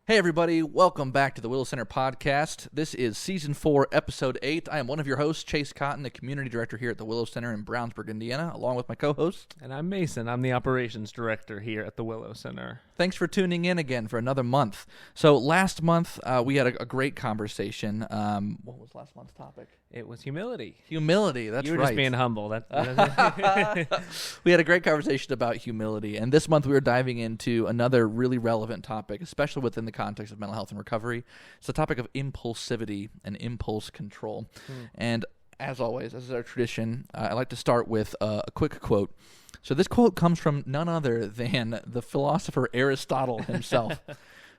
Hey everybody, welcome back to the Willow Center podcast. This is Season 4, Episode 8. I am one of your hosts, Chase Cotton, the Community Director here at the Willow Center in Brownsburg, Indiana, along with my co-host. And I'm Mason. I'm the Operations Director here at the Willow Center. Thanks for tuning in again for another month. So last month, we had a great conversation. What was last month's topic? It was humility. Humility, that's right. You were just being humble. We had a great conversation about humility, and this month we were diving into another really relevant topic, especially within the context of mental health and recovery. It's the topic of impulsivity and impulse control. And as always, as is our tradition, I like to start with a quick quote. So this quote comes from none other than the philosopher Aristotle himself.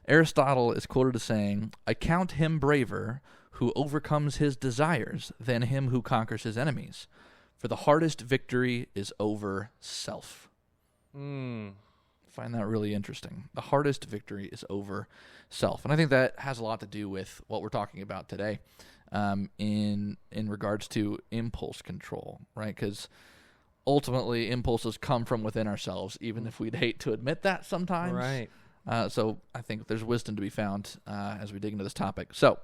Aristotle is quoted as saying, "I count him braver who overcomes his desires than him who conquers his enemies. For the hardest victory is over self." Find that really interesting. The hardest victory is over self. And I think that has a lot to do with what we're talking about today in regards to impulse control, right? Because ultimately impulses come from within ourselves, even if we'd hate to admit that sometimes. Right. So I think there's wisdom to be found as we dig into this topic. So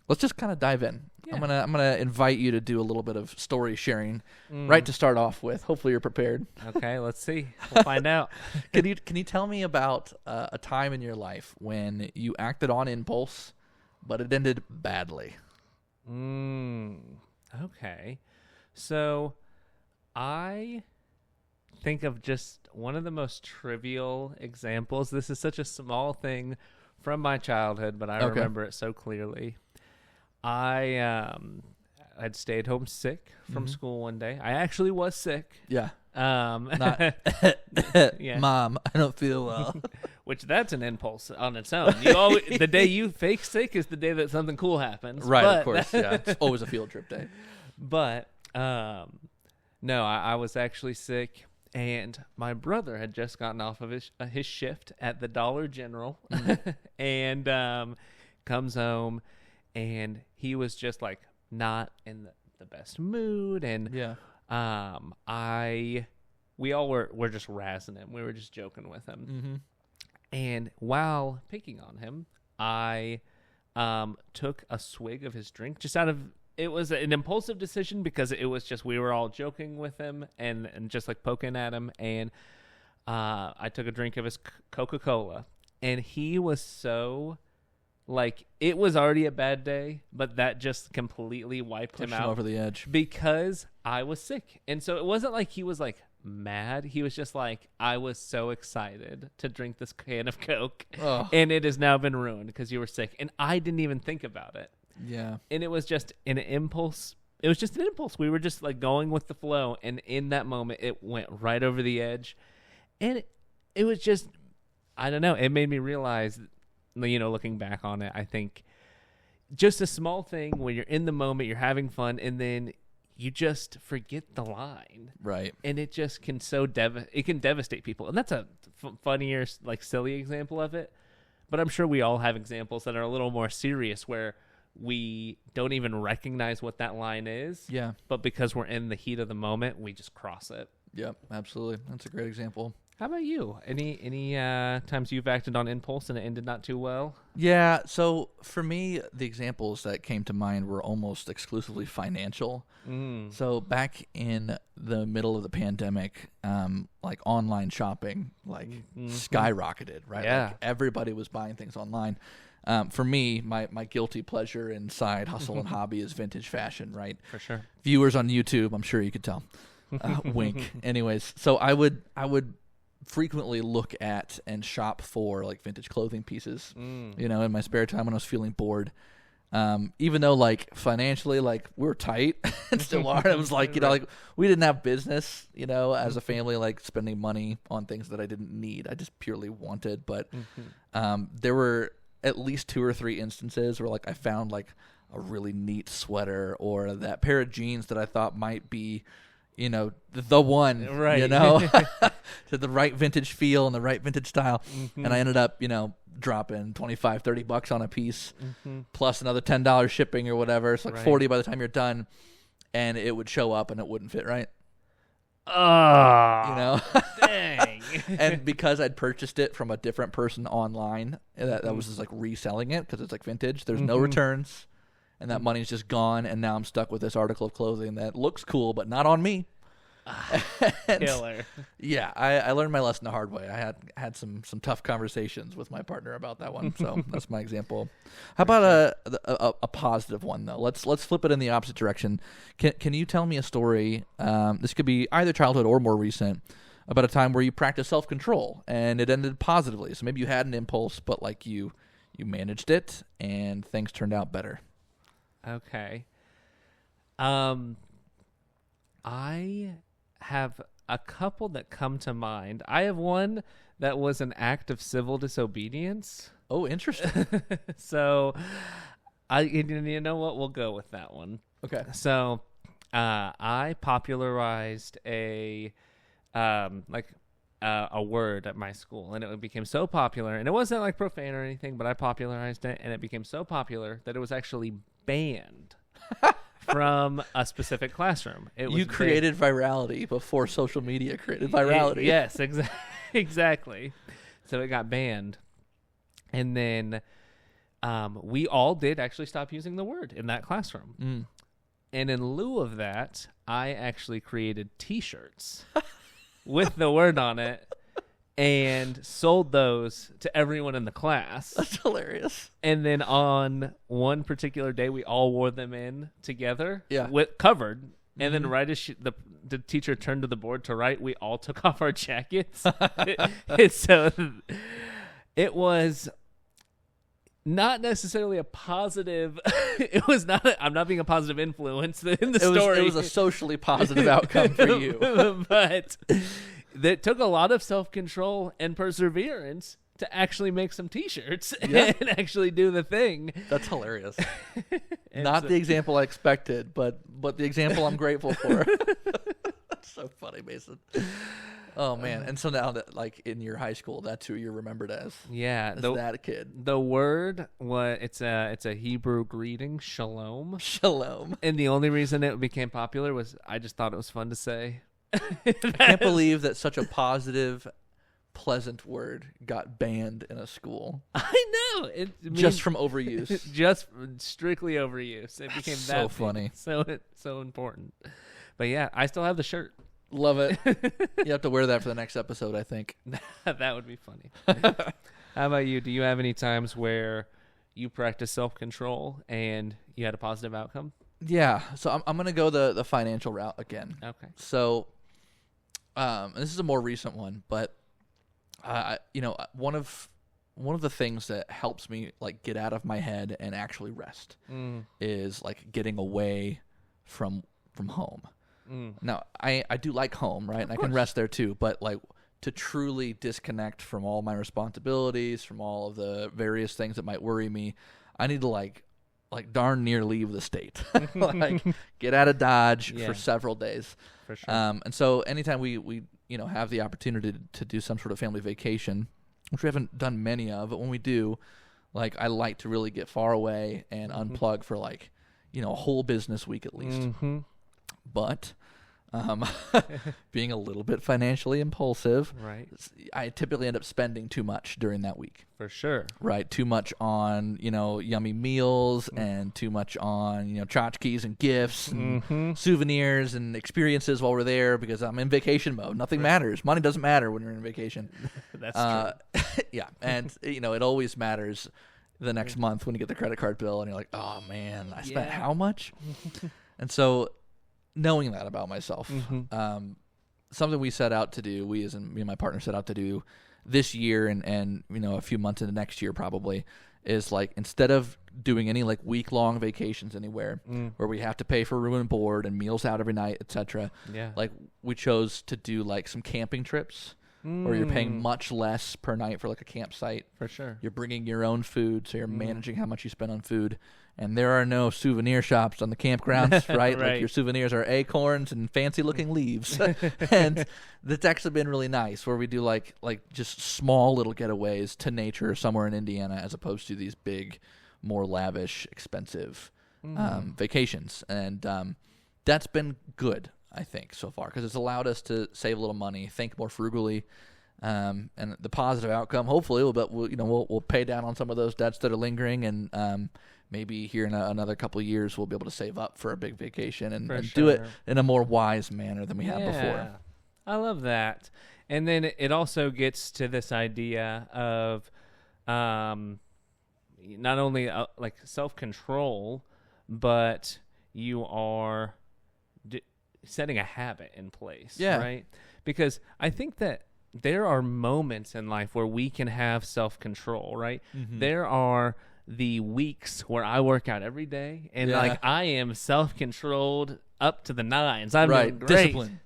let's just kind of dive in. Yeah. I'm gonna invite you to do a little bit of story sharing right to start off with. Hopefully you're prepared. Okay, let's see. We'll find out. Can you tell me about a time in your life when you acted on impulse, but it ended badly? Okay. So I think of just one of the most trivial examples. This is such a small thing from my childhood, but I remember it so clearly. I had stayed home sick from school one day. I actually was sick. Yeah. Yeah. Mom, I don't feel well. Which that's an impulse on its own. You always, the day you fake sick is the day that something cool happens. Right, of course. Yeah, it's always a field trip day. But no, I was actually sick, and my brother had just gotten off of his shift at the Dollar General, and comes home, and he was just like not in the best mood, and we all were just razzing him. We were just joking with him, and while picking on him, I took a swig of his drink just out of. It was an impulsive decision because it was just we were all joking with him and just like poking at him, and I took a drink of his Coca-Cola, and he was so like it was already a bad day, but that just completely wiped him out over the edge because I was sick. And so it wasn't like he was like mad. He was just like, I was so excited to drink this can of Coke, and it has now been ruined because you were sick, and I didn't even think about it. Yeah. And it was just an impulse. It was just an impulse. We were just like going with the flow. And in that moment, it went right over the edge. And it was just, I don't know. It made me realize, looking back on it, I think just a small thing when you're in the moment, you're having fun, and then you just forget the line. Right. And it just can it can devastate people. And that's a funnier, like silly example of it. But I'm sure we all have examples that are a little more serious where we don't even recognize what that line is. Yeah. But because we're in the heat of the moment, we just cross it. Yep, absolutely. That's a great example. How about you? Any times you've acted on impulse and it ended not too well? Yeah, so for me, the examples that came to mind were almost exclusively financial. So back in the middle of the pandemic, like online shopping, like skyrocketed, right? Yeah. Like everybody was buying things online. For me, my guilty pleasure and side hustle and hobby is vintage fashion, right? For sure. Viewers on YouTube, I'm sure you could tell. Wink. Anyways, so I would frequently look at and shop for like vintage clothing pieces, in my spare time when I was feeling bored. Even though like financially, like we were tight and still are. It was like, like we didn't have business, as a family, like spending money on things that I didn't need. I just purely wanted. But there were at least 2 or 3 instances where like I found like a really neat sweater or that pair of jeans that I thought might be, the one, right. to the right vintage feel and the right vintage style. And I ended up, dropping $25-$30 on a piece plus another $10 shipping or whatever. It's like $40 by the time you're done, and it would show up and it wouldn't fit right. Oh, You know? dang. And because I'd purchased it from a different person online, that was just like reselling it because it's like vintage. There's no returns, and that money's just gone. And now I'm stuck with this article of clothing that looks cool, but not on me. Killer. Yeah, I learned my lesson the hard way. I had some tough conversations with my partner about that one. So that's my example. How about a positive one though? Let's flip it in the opposite direction. Can you tell me a story? This could be either childhood or more recent, about a time where you practiced self-control and it ended positively. So maybe you had an impulse, but like you managed it and things turned out better. Okay. I have a couple that come to mind. I have one that was an act of civil disobedience. Oh, interesting. So, you know what? We'll go with that one. Okay. So, I popularized a word at my school, and it became so popular, and it wasn't like profane or anything, but I popularized it, and it became so popular that it was actually banned from a specific classroom. You created virality before social media created virality. Yes, exactly. So it got banned. And then we all did actually stop using the word in that classroom. And in lieu of that, I actually created T-shirts with the word on it and sold those to everyone in the class. That's hilarious. And then on one particular day, we all wore them in together, Yeah. Covered. And then right as the teacher turned to the board to write, we all took off our jackets. And so it was not necessarily a positive. It was not. I'm not being a positive influence in the story. It was a socially positive outcome for you. But that took a lot of self-control and perseverance to actually make some T-shirts and actually do the thing. That's hilarious. Not the example I expected, but the example I'm grateful for. That's so funny, Mason. Oh man! And so now that like in your high school, that's who you're remembered as. Yeah, that kid. The word it's a Hebrew greeting, shalom. Shalom. And the only reason it became popular was I just thought it was fun to say. I can't believe that such a positive, pleasant word got banned in a school. I know. Just from overuse. Just strictly overuse. It became so that funny. So important. But yeah, I still have the shirt. Love it. You have to wear that for the next episode, I think. That would be funny. How about you? Do you have any times where you practice self-control and you had a positive outcome? Yeah. So I'm going to go the financial route again. Okay. So this is a more recent one, but one of the things that helps me like get out of my head and actually rest is like getting away from home. Now, I do like home, right? And I can rest there too, but like to truly disconnect from all my responsibilities, from all of the various things that might worry me, I need to like darn near leave the state. Like get out of Dodge for several days. For sure. And so anytime we have the opportunity to do some sort of family vacation, which we haven't done many of, but when we do, like I like to really get far away and unplug for like, a whole business week at least. But being a little bit financially impulsive, right? I typically end up spending too much during that week. For sure. Right? Too much on, yummy meals and too much on, tchotchkes and gifts and souvenirs and experiences while we're there because I'm in vacation mode. Nothing matters. Money doesn't matter when you're in vacation. That's true. Yeah. And, it always matters the next month when you get the credit card bill and you're like, oh, man, I spent how much? And so knowing that about myself, something we set out to do, me and my partner set out to do this year and a few months into next year probably, is like instead of doing any like week-long vacations anywhere where we have to pay for room and board and meals out every night, etc. Like we chose to do like some camping trips where you're paying much less per night for like a campsite. For sure. You're bringing your own food, so you're managing how much you spend on food. And there are no souvenir shops on the campgrounds, right? Like your souvenirs are acorns and fancy-looking leaves. And that's actually been really nice, where we do like just small little getaways to nature somewhere in Indiana, as opposed to these big, more lavish, expensive vacations. And that's been good. I think, so far, because it's allowed us to save a little money, think more frugally, and the positive outcome, hopefully, we'll pay down on some of those debts that are lingering, and maybe here in another couple of years we'll be able to save up for a big vacation and do it in a more wise manner than we have before. I love that. And then it also gets to this idea of not only like self-control, but you are setting a habit in place, right? Because I think that there are moments in life where we can have self-control, right? Mm-hmm. There are the weeks where I work out every day, and like I am self-controlled up to the nines. I'm doing great. Discipline.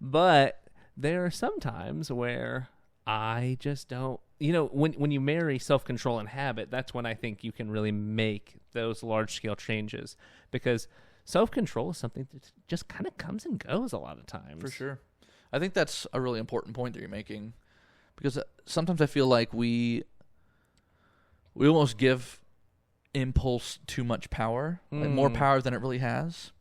But there are some times where I just don't. When you marry self-control and habit, that's when I think you can really make those large-scale changes, because self-control is something that just kind of comes and goes a lot of times. For sure. I think that's a really important point that you're making, because sometimes I feel like we almost give impulse too much power, like more power than it really has,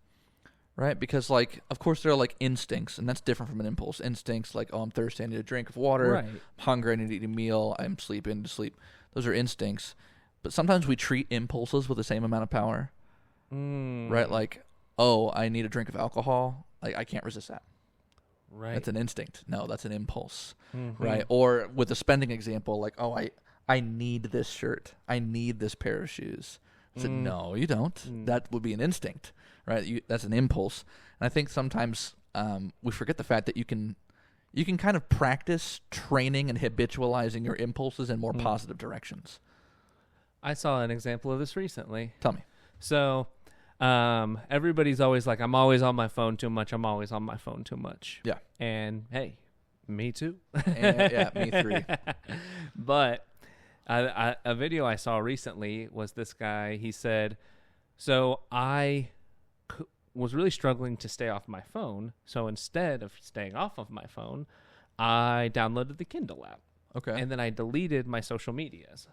right? Because, like, of course there are like instincts, and that's different from an impulse. Instincts like, oh, I'm thirsty, I need a drink of water. Right. I'm hungry, I need to eat a meal. I'm sleepy, I need to sleep. Those are instincts. But sometimes we treat impulses with the same amount of power, right? Like, oh, I need a drink of alcohol. Like, I can't resist that. Right. That's an instinct. No, that's an impulse, right? Or with the spending example, like, oh, I need this shirt. I need this pair of shoes. I said, no, you don't. That would be an instinct, right? That's an impulse. And I think sometimes we forget the fact that you can kind of practice training and habitualizing your impulses in more positive directions. I saw an example of this recently. Tell me. So everybody's always like, I'm always on my phone too much. I'm always on my phone too much. Yeah. And hey, me too. Yeah, me three. But a video I saw recently was this guy. He said, so I was really struggling to stay off my phone. So instead of staying off of my phone, I downloaded the Kindle app. Okay. And then I deleted my social medias.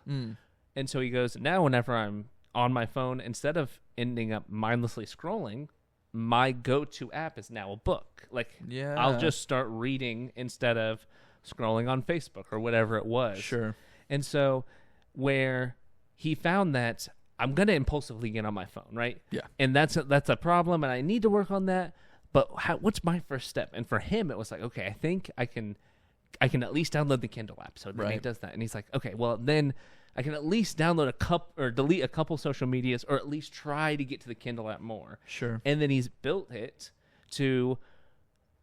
And so he goes, now whenever I'm on my phone, instead of ending up mindlessly scrolling, my go-to app is now a book. Like, I'll just start reading instead of scrolling on Facebook or whatever it was. Sure. And so where he found that I'm going to impulsively get on my phone, right? Yeah. And that's a problem, and I need to work on that. But what's my first step? And for him, it was like, okay, I think I can at least download the Kindle app. So then he does that. And he's like, okay, well, then I can at least download delete a couple social medias, or at least try to get to the Kindle app more. Sure. And then he's built it to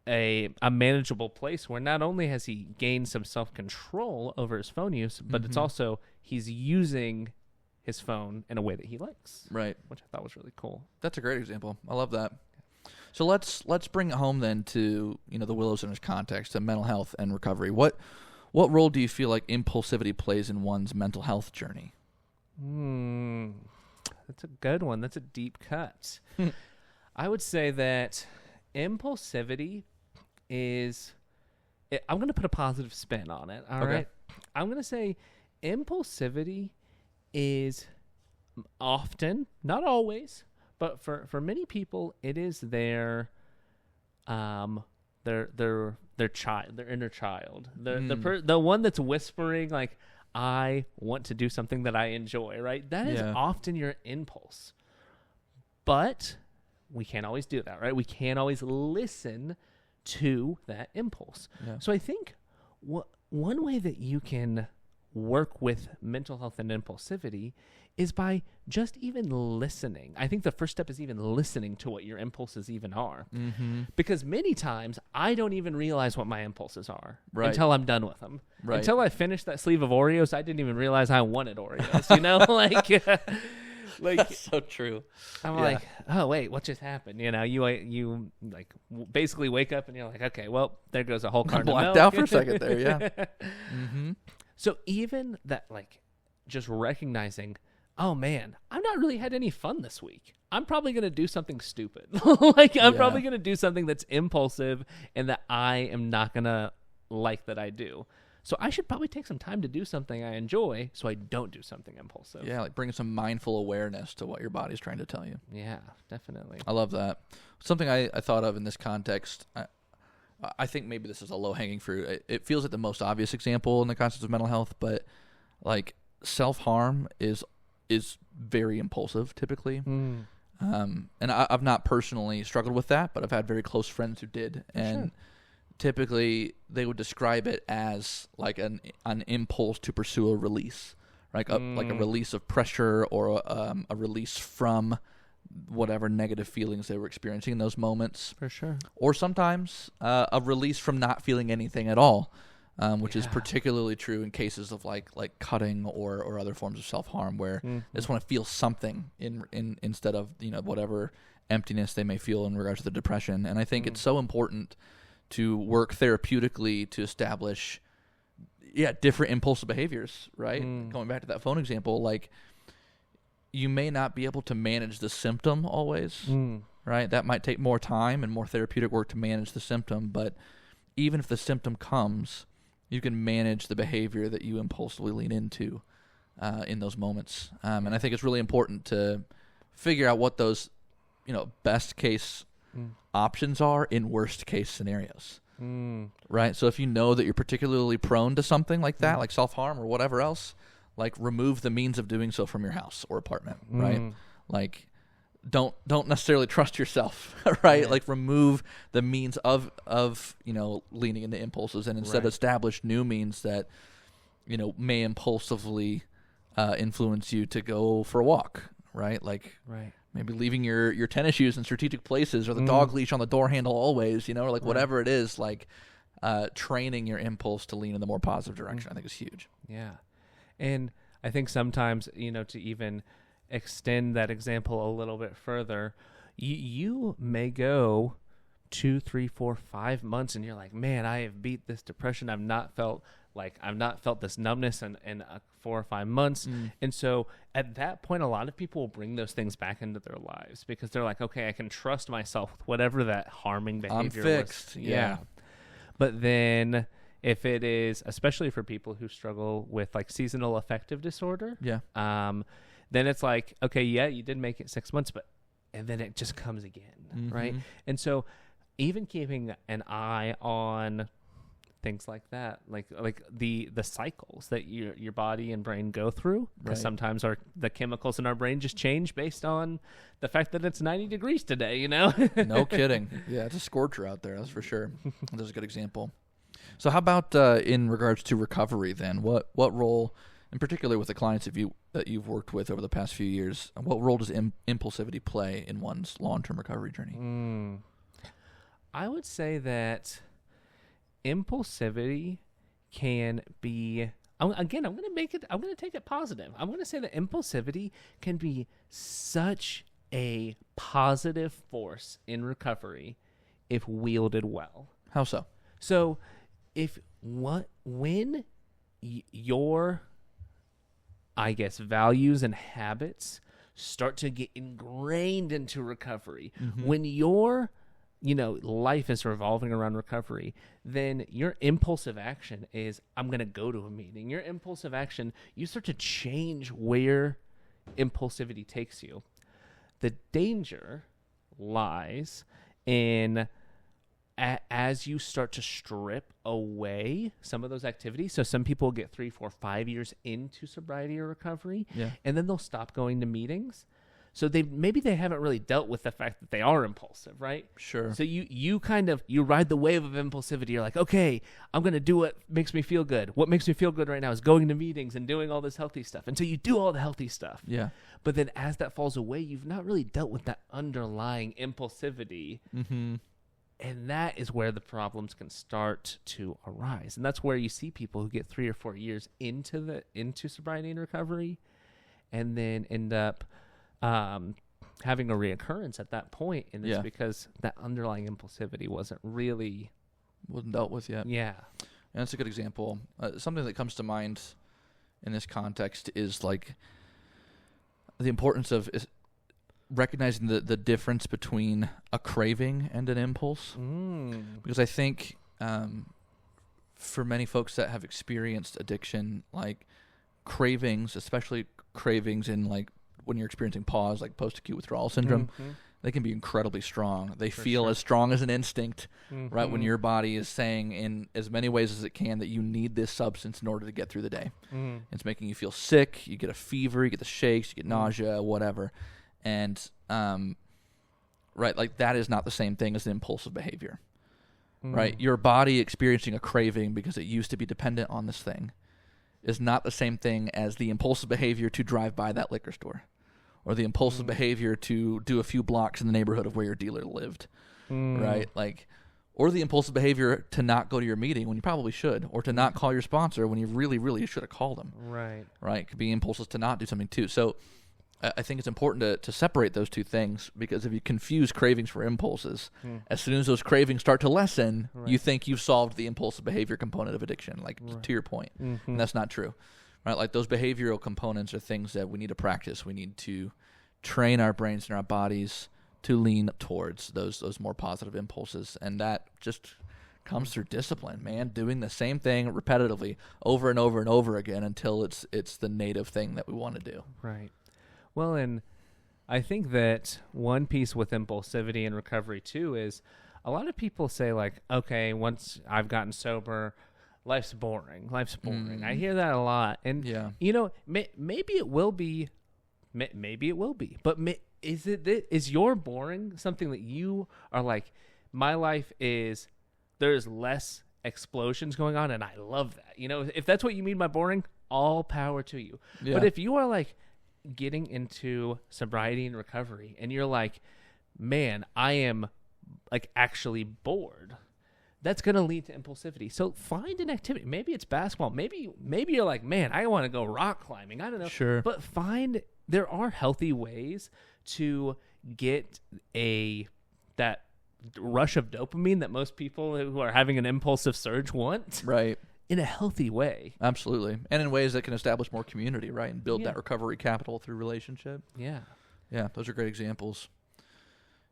a manageable place where not only has he gained some self-control over his phone use, but it's also he's using his phone in a way that he likes. Right. Which I thought was really cool. That's a great example. I love that. So let's bring it home then to, the Willow Center's context, to mental health and recovery. What role do you feel like impulsivity plays in one's mental health journey? That's a good one. That's a deep cut. I would say that impulsivity is... I'm going to put a positive spin on it, all right? I'm going to say impulsivity is often, not always, but for many people, it is their child, their inner child, the one that's whispering like, I want to do something that I enjoy, right? That is often your impulse. But we can't always do that, right? We can't always listen to that impulse. Yeah. So I think one way that you can work with mental health and impulsivity is by just even listening. I think the first step is even listening to what your impulses even are. Mm-hmm. Because many times I don't even realize what my impulses are until I'm done with them. Right. Until I finish that sleeve of Oreos, I didn't even realize I wanted Oreos, like that's so true. I'm like, oh wait, what just happened? You like basically wake up and you're like, okay, well, there goes a whole carton of milk. Blacked out for a second there, yeah. Mm-hmm. So even that, like, just recognizing, oh man, I've not really had any fun this week. I'm probably going to do something stupid. I'm probably going to do something that's impulsive and that I am not going to like that I do. So I should probably take some time to do something I enjoy so I don't do something impulsive. Yeah, like bringing some mindful awareness to what your body's trying to tell you. Yeah, definitely. I love that. Something I thought of in this context, I think maybe this is a low-hanging fruit. It feels like the most obvious example in the concept of mental health, but like self-harm is very impulsive typically. And I've not personally struggled with that, but I've had very close friends who did. And typically they would describe it as like an impulse to pursue a release, like a release of pressure or a release from whatever negative feelings they were experiencing in those moments. For sure. Or sometimes a release from not feeling anything at all, which is particularly true in cases of like cutting or other forms of self-harm where they just want to feel something in instead of, whatever emptiness they may feel in regards to the depression. And I think it's so important to work therapeutically to establish different impulsive behaviors, right? Going back to that phone example, like you may not be able to manage the symptom always, right? That might take more time and more therapeutic work to manage the symptom, but even if the symptom comes, you can manage the behavior that you impulsively lean into in those moments. And I think it's really important to figure out what those, best case options are in worst case scenarios, right? So if you know that you're particularly prone to something like that, like self-harm or whatever else, like remove the means of doing so from your house or apartment, right? Like don't necessarily trust yourself, right? Like remove the means of leaning into impulses and instead establish new means that may impulsively influence you to go for a walk, right? Like maybe leaving your tennis shoes in strategic places or the dog leash on the door handle always, or like whatever it is, like training your impulse to lean in the more positive direction I think is huge. Yeah. And I think sometimes, to even extend that example a little bit further, you may go 2, 3, 4, 5 months and you're like, man, I have beat this depression. I've not felt this numbness in 4 or 5 months. And so at that point, a lot of people will bring those things back into their lives because they're like, okay, I can trust myself with whatever that harming behavior I'm fixed. was. Yeah. But then if it is, especially for people who struggle with like seasonal affective disorder, then it's like, okay, you did make it 6 months, and then it just comes again, right? And so even keeping an eye on things like that, like the cycles that your body and brain go through, because sometimes the chemicals in our brain just change based on the fact that it's 90 degrees today, No kidding. Yeah, it's a scorcher out there, that's for sure. That's a good example. So how about in regards to recovery then? What role, in particular with the clients that you've worked with over the past few years, what role does impulsivity play in one's long-term recovery journey? I would say that impulsivity can be, I'm going to take it positive. I'm going to say that impulsivity can be such a positive force in recovery if wielded well. How so? So when your, I guess, values and habits start to get ingrained into recovery, when your life is revolving around recovery, then your impulsive action is, I'm going to go to a meeting. Your impulsive action, you start to change where impulsivity takes you. The danger lies in as you start to strip away some of those activities. So some people get 3, 4, 5 years into sobriety or recovery, and then they'll stop going to meetings. So maybe they haven't really dealt with the fact that they are impulsive, right? Sure. So you ride the wave of impulsivity. You're like, okay, I'm going to do what makes me feel good. What makes me feel good right now is going to meetings and doing all this healthy stuff. And so you do all the healthy stuff. Yeah. But then as that falls away, you've not really dealt with that underlying impulsivity. And that is where the problems can start to arise. And that's where you see people who get 3 or 4 years into sobriety and recovery and then end up having a reoccurrence at that point. And it's because that underlying impulsivity wasn't dealt with yet. Yeah. And that's a good example. Something that comes to mind in this context is like the importance of recognizing the difference between a craving and an impulse. Because I think for many folks that have experienced addiction, like cravings, especially cravings in like when you're experiencing pause, like post-acute withdrawal syndrome, they can be incredibly strong. They feel as strong as an instinct, right? When your body is saying in as many ways as it can that you need this substance in order to get through the day. It's making you feel sick. You get a fever, you get the shakes, you get nausea, whatever. And, right, like that is not the same thing as an impulsive behavior, right? Your body experiencing a craving because it used to be dependent on this thing is not the same thing as the impulsive behavior to drive by that liquor store, or the impulsive behavior to do a few blocks in the neighborhood of where your dealer lived, right? Like, or the impulsive behavior to not go to your meeting when you probably should, or to not call your sponsor when you really, really should have called them. Right. It could be impulses to not do something too. So I think it's important to separate those two things, because if you confuse cravings for impulses, as soon as those cravings start to lessen, you think you've solved the impulsive behavior component of addiction, like to your point. And that's not true. Right, like those behavioral components are things that we need to practice. We need to train our brains and our bodies to lean towards those more positive impulses, and that just comes through discipline, man. Doing the same thing repetitively over and over and over again until it's the native thing that we want to do. Right. Well, and I think that one piece with impulsivity and recovery too is a lot of people say like, okay, once I've gotten sober, life's boring. I hear that a lot. And, you know, maybe it will be. Maybe it will be. But is your boring something that you are like, my life is, there's less explosions going on, and I love that. You know, if that's what you mean by boring, all power to you. Yeah. But if you are like getting into sobriety and recovery, and you're like, man, I am like actually bored, that's going to lead to impulsivity. So find an activity. Maybe it's basketball. Maybe you're like, man, I want to go rock climbing. I don't know. Sure. But there are healthy ways to get that rush of dopamine that most people who are having an impulsive surge want. Right. In a healthy way. Absolutely. And in ways that can establish more community, right? And build that recovery capital through relationship. Yeah. Yeah, those are great examples.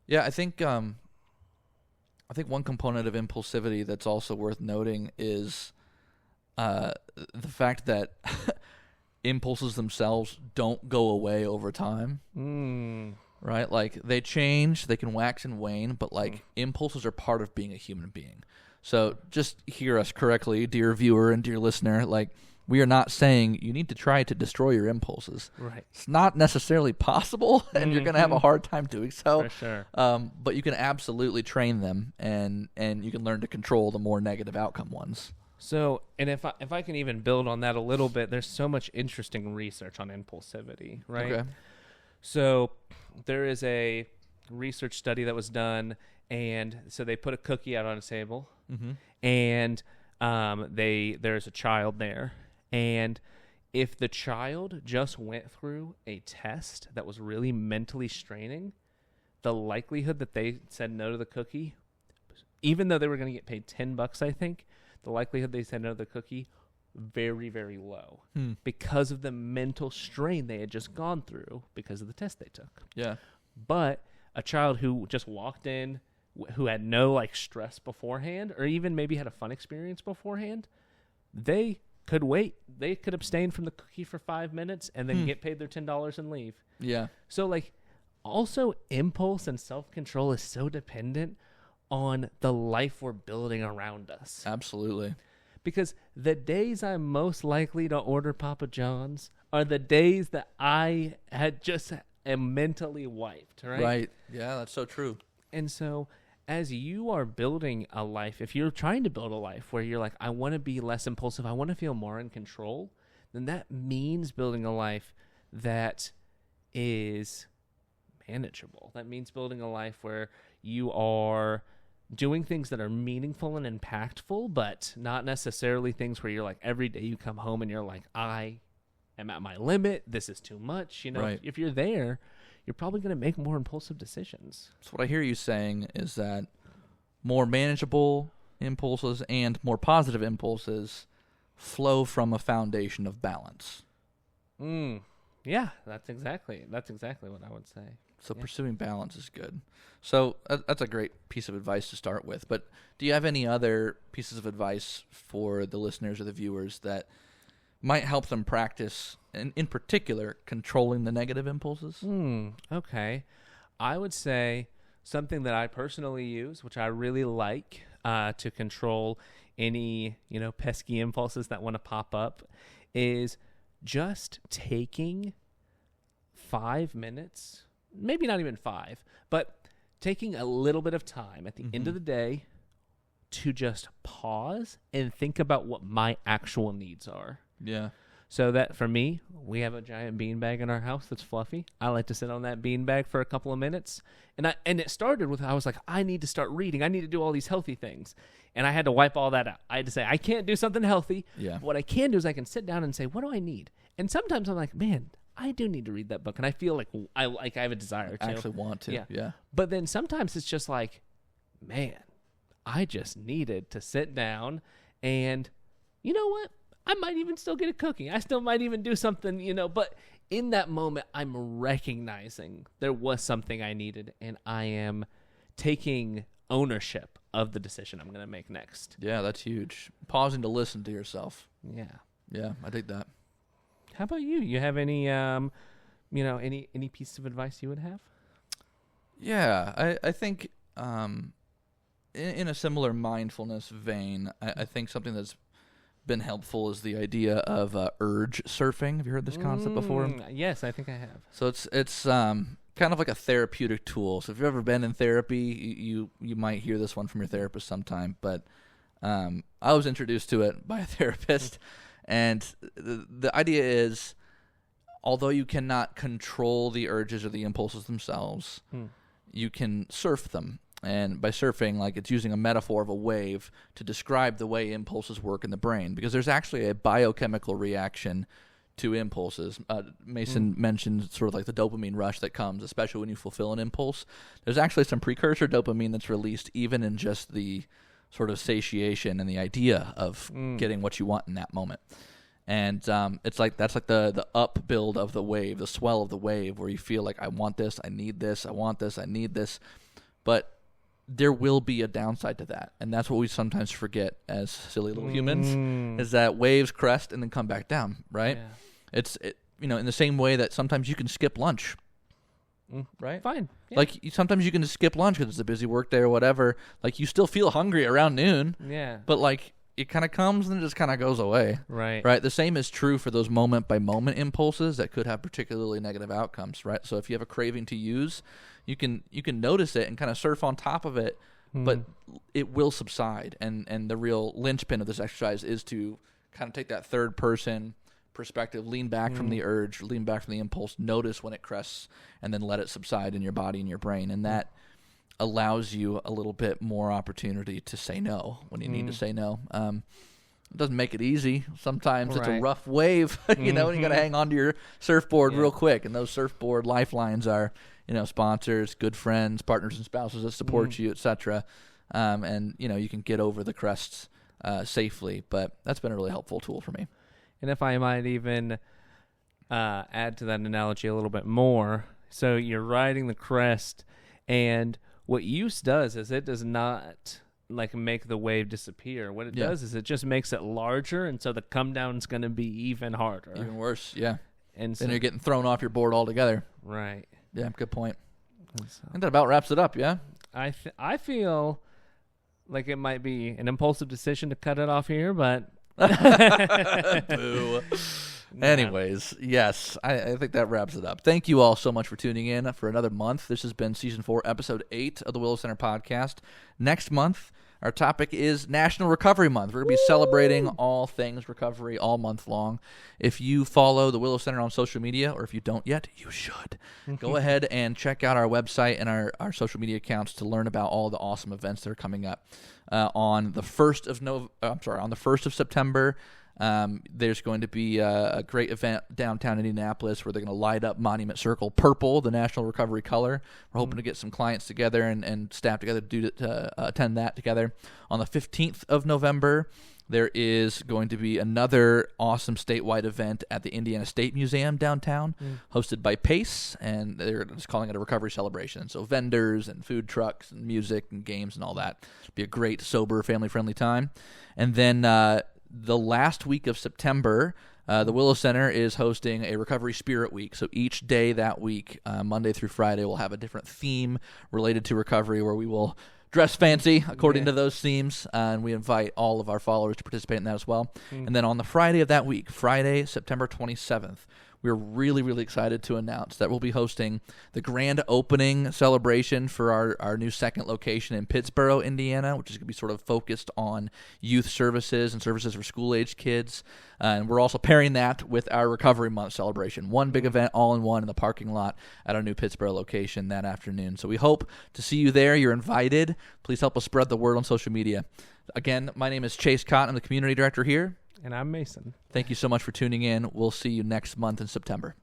Yeah, I think one component of impulsivity that's also worth noting is the fact that impulses themselves don't go away over time. Right? Like, they change, they can wax and wane, but like impulses are part of being a human being. So just hear us correctly, dear viewer and dear listener. Like, we are not saying you need to try to destroy your impulses. Right. It's not necessarily possible, and you're going to have a hard time doing so. For sure. But you can absolutely train them, and you can learn to control the more negative outcome ones. So, and if I can even build on that a little bit, there's so much interesting research on impulsivity, right? Okay. So there is a research study that was done, and so they put a cookie out on a table, and there's a child there, and if the child just went through a test that was really mentally straining, the likelihood that they said no to the cookie, even though they were going to get paid $10, I think, the likelihood they said no to the cookie, very, very low because of the mental strain they had just gone through because of the test they took. Yeah. But a child who just walked in, who had no like stress beforehand, or even maybe had a fun experience beforehand, they could wait. They could abstain from the cookie for 5 minutes and then get paid their $10 and leave. Yeah. So like, also impulse and self-control is so dependent on the life we're building around us. Absolutely. Because the days I'm most likely to order Papa John's are the days that I am mentally wiped, right? Right. Yeah, that's so true. And so as you are building a life, if you're trying to build a life where you're like, I want to be less impulsive, I want to feel more in control, then that means building a life that is manageable. That means building a life where you are doing things that are meaningful and impactful, but not necessarily things where you're like, every day you come home and you're like, I am at my limit. This is too much. You know, right. If you're there, you're probably going to make more impulsive decisions. So what I hear you saying is that more manageable impulses and more positive impulses flow from a foundation of balance. Yeah, that's exactly what I would say. So pursuing balance is good. So that's a great piece of advice to start with. But do you have any other pieces of advice for the listeners or the viewers that might help them practice, and in particular, controlling the negative impulses? Okay. I would say something that I personally use, which I really like to control any, pesky impulses that want to pop up, is just taking 5 minutes, maybe not even 5, but taking a little bit of time at the end of the day to just pause and think about what my actual needs are. Yeah. So that for me, we have a giant beanbag in our house that's fluffy. I like to sit on that beanbag for a couple of minutes. And it started with, I was like, I need to start reading. I need to do all these healthy things. And I had to wipe all that out. I had to say, I can't do something healthy. Yeah. What I can do is I can sit down and say, what do I need? And sometimes I'm like, man, I do need to read that book. And I feel like I have a desire to. I actually want to. Yeah. But then sometimes it's just like, man, I just needed to sit down and you know what? I might even still get a cookie. I still might even do something, but in that moment, I'm recognizing there was something I needed, and I am taking ownership of the decision I'm going to make next. Yeah, that's huge. Pausing to listen to yourself. Yeah. Yeah, I dig that. How about you? You have any, any piece of advice you would have? Yeah, I think in a similar mindfulness vein, I think something that's been helpful is the idea of urge surfing. Have you heard this concept before? Yes, I think I have. So it's kind of like a therapeutic tool. So if you've ever been in therapy, you might hear this one from your therapist sometime. But I was introduced to it by a therapist, and the idea is, although you cannot control the urges or the impulses themselves, you can surf them. And by surfing, it's using a metaphor of a wave to describe the way impulses work in the brain, because there's actually a biochemical reaction to impulses. Mason mentioned sort of like the dopamine rush that comes, especially when you fulfill an impulse. There's actually some precursor dopamine that's released even in just the sort of satiation and the idea of getting what you want in that moment. And it's like that's like the up build of the wave, the swell of the wave, where you feel like I want this, I need this, I want this, I need this. But there will be a downside to that, and that's what we sometimes forget as silly little humans, is that waves crest and then come back down, right? Yeah. It's in the same way that sometimes you can skip lunch, right? Fine. Yeah. Sometimes you can just skip lunch because it's a busy work day or whatever. You still feel hungry around noon, but it kind of comes and it just kind of goes away. Right. Right. The same is true for those moment by moment impulses that could have particularly negative outcomes. Right. So if you have a craving to use, you can notice it and kind of surf on top of it, but it will subside. And the real linchpin of this exercise is to kind of take that third person perspective, lean back from the urge, lean back from the impulse, notice when it crests, and then let it subside in your body and your brain. And that allows you a little bit more opportunity to say no when you need to say no. It doesn't make it easy. Sometimes it's a rough wave, and you got to hang on to your surfboard real quick. And those surfboard lifelines are, sponsors, good friends, partners and spouses that support you, etc. And, you can get over the crests safely. But that's been a really helpful tool for me. And if I might even add to that analogy a little bit more, so you're riding the crest, and what use does is it does not make the wave disappear. What it does is it just makes it larger, and so the come down is going to be even harder, even worse. Yeah, and then you're getting thrown off your board altogether. Right. Yeah, good point. And that about wraps it up. Yeah, I feel like it might be an impulsive decision to cut it off here, but boo. Anyways, yes, I think that wraps it up. Thank you all so much for tuning in for another month. This has been Season 4, Episode 8 of the Willow Center Podcast. Next month, our topic is National Recovery Month. We're going to be celebrating all things recovery all month long. If you follow the Willow Center on social media, or if you don't yet, you should. Go ahead and check out our website and our social media accounts to learn about all the awesome events that are coming up. On the 1st of September, there's going to be a great event downtown Indianapolis where they're going to light up Monument Circle purple, the National Recovery color. We're hoping to get some clients together and staff together to attend that together. On the 15th of November, There is going to be another awesome statewide event at the Indiana State Museum downtown, hosted by Pace, and they're just calling it a recovery celebration. So vendors and food trucks and music and games and all that. Be a great, sober, family-friendly time. And then the last week of September, the Willow Center is hosting a Recovery Spirit Week. So each day that week, Monday through Friday, we'll have a different theme related to recovery where we will dress fancy according to those themes, and we invite all of our followers to participate in that as well. And then on the Friday of that week, Friday, September 27th, we're really, really excited to announce that we'll be hosting the grand opening celebration for our new second location in Pittsboro, Indiana, which is going to be sort of focused on youth services and services for school-aged kids. And we're also pairing that with our Recovery Month celebration. One big event all in one in the parking lot at our new Pittsboro location that afternoon. So we hope to see you there. You're invited. Please help us spread the word on social media. Again, my name is Chase Cott. I'm the community director here. And I'm Mason. Thank you so much for tuning in. We'll see you next month in September.